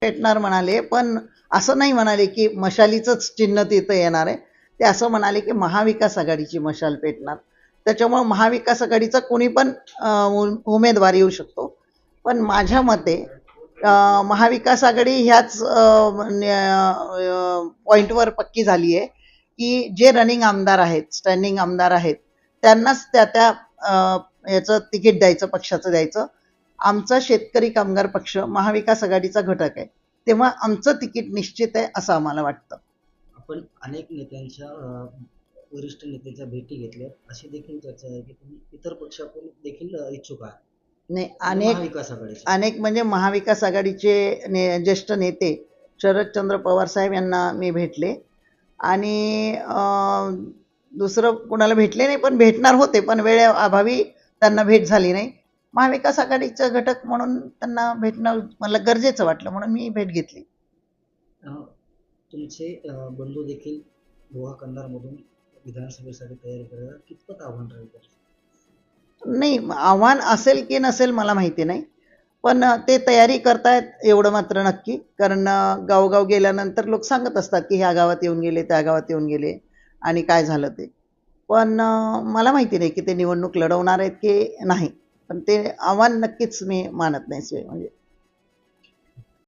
भेटणार म्हणाले, पण असं नाही म्हणाले की मशालीचंच चिन्ह तिथं येणार आहे. ते असं म्हणाले की महाविकास आघाडीची मशाल पेटणार. त्याच्यामुळे महाविकास आघाडीचा कोणी पण उमेदवार येऊ शकतो. पण माझ्या मते महाविकास आघाडी ह्याच पॉईंटवर पक्की झाली आहे की जे रनिंग आमदार आहेत, स्टँडिंग आमदार आहेत, त्यांनाच त्या त्या याचं तिकीट द्यायचं, पक्षाचं द्यायचं. आमचा शेतकरी कामगार पक्ष महाविकास आघाडीचा घटक आहे, तेव्हा आमचं तिकीट निश्चित आहे असं आम्हाला वाटतं. आपण अनेक नेत्यांच्या वरिष्ठ नेत्यांच्या भेटी घेतल्या, अशी देखील चर्चा आहे की तुम्ही इतर पक्षाकडून देखील इच्छुक आहात नाही, म्हणजे महाविकास आघाडीचे. अनेक म्हणजे महाविकास आघाडीचे ज्येष्ठ नेते शरदचंद्र पवार साहेब यांना मी भेटले आणि दुसरं कोणाला भेटले नाही, पण भेटणार होते, पण वेळेअभावी त्यांना भेट झाली नाही. महाविकास आघाडीचा घटक म्हणून त्यांना भेटणं मला गरजेचं वाटलं, म्हणून मी भेट घेतली. तुमचे बंधू देखील लोहा कंधारमधून विधानसभेसाठी तयारी करायला कितपत आव्हान राहील? नाही, आव्हान असेल की नसेल मला माहिती नाही, पण ते तयारी करतायत एवढं मात्र नक्की. कारण गावोगाव गेल्यानंतर लोक सांगत असतात की ह्या गावात येऊन गेले, त्या गावात येऊन गेले आणि काय झालं ते. पण मला माहिती नाही की ते निवडणूक लढवणार आहेत की नाही, पण ते आव्हान नक्कीच मी मानत नाही म्हणजे